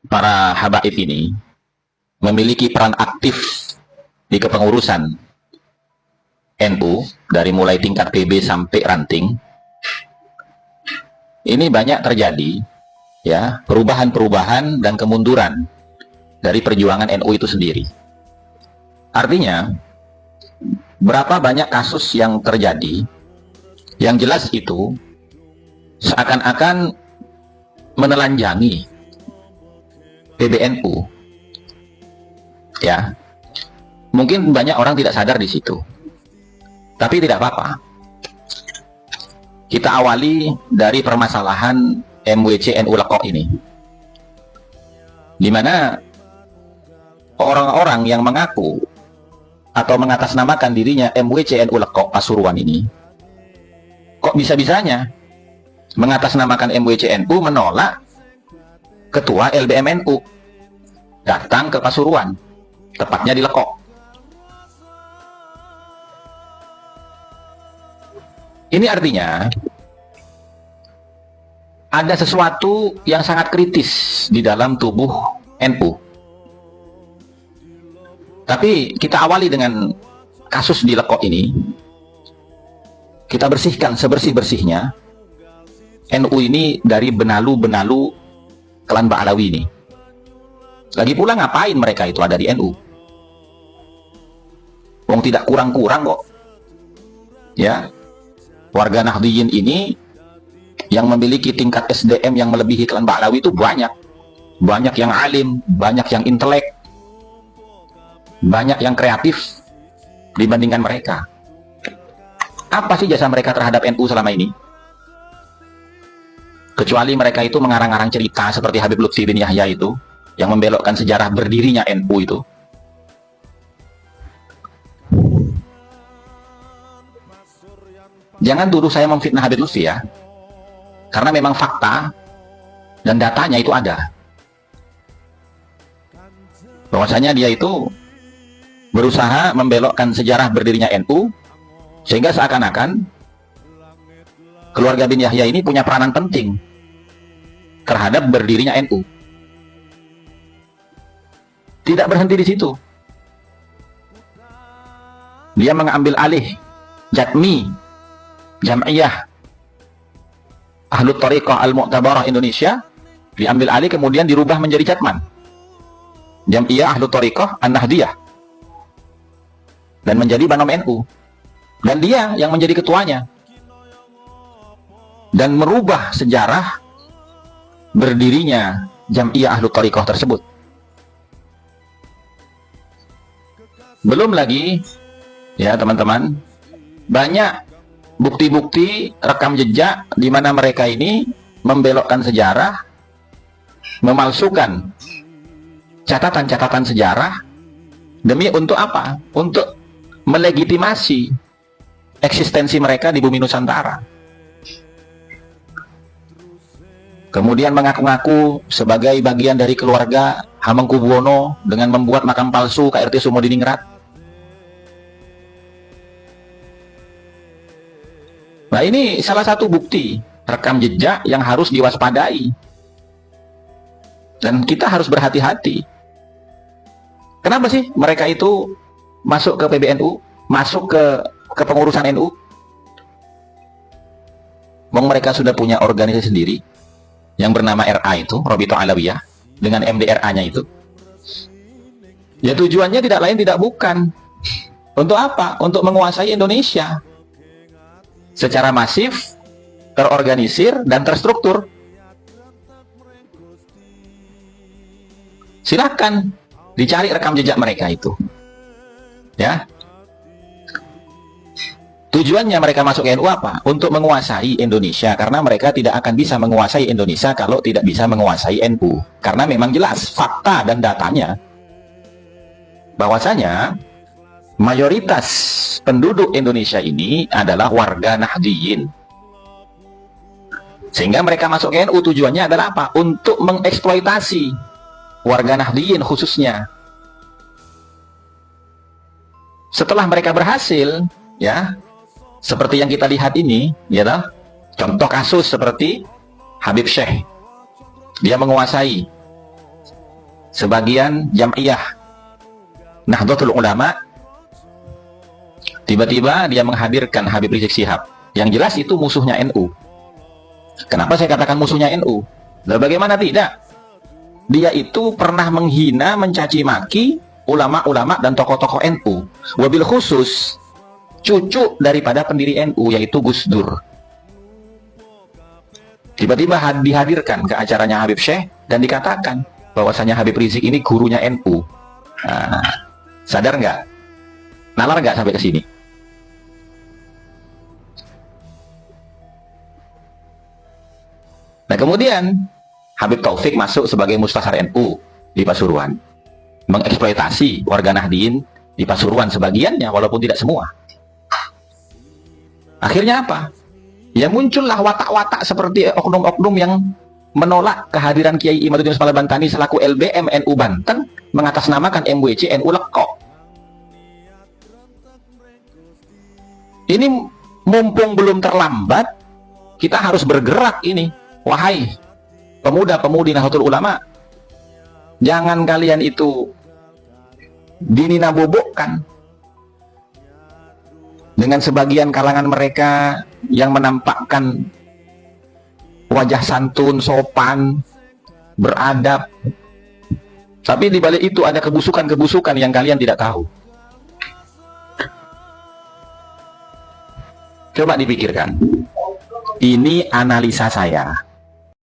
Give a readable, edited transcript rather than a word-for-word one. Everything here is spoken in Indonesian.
para habaib ini memiliki peran aktif di kepengurusan NU dari mulai tingkat PB sampai ranting. Ini banyak terjadi ya perubahan-perubahan dan kemunduran dari perjuangan NU itu sendiri. Artinya berapa banyak kasus yang terjadi yang jelas itu seakan-akan menelanjangi PBNU. Ya, mungkin banyak orang tidak sadar di situ, tapi tidak apa-apa. Kita awali dari permasalahan MWC NU Lekok ini, di mana orang-orang yang mengaku atau mengatasnamakan dirinya MWC NU Lekok Pasuruan ini, kok bisa-bisanya mengatasnamakan MWC NU menolak ketua LBM NU datang ke Pasuruan, tepatnya di Lekok. Ini artinya ada sesuatu yang sangat kritis di dalam tubuh NU. Tapi kita awali dengan kasus di Lekok ini. Kita bersihkan sebersih-bersihnya NU ini dari benalu-benalu klan Ba'alawi ini. Lagi pula ngapain mereka itu ada di NU? Wong tidak kurang-kurang kok. Ya, warga Nahdliyin ini yang memiliki tingkat SDM yang melebihi klan Ba'alawi itu banyak. Banyak yang alim, banyak yang intelek, banyak yang kreatif dibandingkan mereka. Apa sih jasa mereka terhadap NU selama ini? Kecuali mereka itu mengarang-arang cerita seperti Habib Lutfi bin Yahya itu, yang membelokkan sejarah berdirinya NU itu. Jangan tuduh saya memfitnah Habib Lutfi ya, karena memang fakta dan datanya itu ada. Bahwasanya dia itu berusaha membelokkan sejarah berdirinya NU, sehingga seakan-akan keluarga bin Yahya ini punya peranan penting terhadap berdirinya NU. Tidak berhenti di situ. Dia mengambil alih Jam'iyah Ahlut Thariqah Al-Mu'tabarah Indonesia, diambil alih kemudian dirubah menjadi Jatman, Jam'iyah Ahlut Thariqah An-Nahdiyah, dan menjadi Banom NU. Dan dia yang menjadi ketuanya dan merubah sejarah berdirinya Jam'iyah Ahlut Thariqah tersebut. Belum lagi ya teman-teman, banyak bukti-bukti rekam jejak di mana mereka ini membelokkan sejarah, memalsukan catatan-catatan sejarah demi untuk apa? Untuk melegitimasi eksistensi mereka di bumi Nusantara. Kemudian mengaku-ngaku sebagai bagian dari keluarga Hamengkubuwono dengan membuat makam palsu KRT Sumodiningrat. Nah, ini salah satu bukti rekam jejak yang harus diwaspadai. Dan kita harus berhati-hati. Kenapa sih mereka itu masuk ke PBNU, masuk ke kepengurusan NU? Mereka sudah punya organisasi sendiri yang bernama RA itu, Robito Alawiyah, dengan MDRA-nya itu. Ya tujuannya tidak lain tidak bukan. Untuk apa? Untuk menguasai Indonesia secara masif, terorganisir, dan terstruktur. Silakan dicari rekam jejak mereka itu. Ya. Tujuannya mereka masuk ke NU apa? Untuk menguasai Indonesia, karena mereka tidak akan bisa menguasai Indonesia kalau tidak bisa menguasai NU. Karena memang jelas fakta dan datanya bahwasanya mayoritas penduduk Indonesia ini adalah warga Nahdliyin. Sehingga mereka masuk ke NU tujuannya adalah apa? Untuk mengeksploitasi warga Nahdliyin khususnya. Setelah mereka berhasil, ya, seperti yang kita lihat ini, ya toh? Contoh kasus seperti Habib Syekh. Dia menguasai sebagian Jam'iyah Nahdlatul Ulama, tiba-tiba dia menghadirkan Habib Rizik Syihab. Yang jelas itu musuhnya NU. Kenapa saya katakan musuhnya NU? Lalu bagaimana tidak? Dia itu pernah menghina, mencaci maki ulama-ulama dan tokoh-tokoh NU. Wabil khusus cucu daripada pendiri NU, yaitu Gus Dur. Tiba-tiba dihadirkan ke acaranya Habib Syekh dan dikatakan bahwasanya Habib Rizik ini gurunya NU. Nah, sadar nggak? Nalar nggak sampai ke sini? Nah, kemudian Habib Taufik masuk sebagai Mustashar NU di Pasuruan, mengeksploitasi warga Nahdien di Pasuruan sebagiannya, walaupun tidak semua. Akhirnya apa? Ya muncullah watak-watak seperti oknum-oknum yang menolak kehadiran Kiai Imaduddin Usman Al-Bantani selaku LBM NU Banten, mengatasnamakan MWC NU Lekok. Ini mumpung belum terlambat, kita harus bergerak ini. Wahai pemuda-pemudi Nahdlatul Ulama, jangan kalian itu dinina-bobokkan dengan sebagian kalangan mereka yang menampakkan wajah santun, sopan, beradab. Tapi di balik itu ada kebusukan-kebusukan yang kalian tidak tahu. Coba dipikirkan. Ini analisa saya.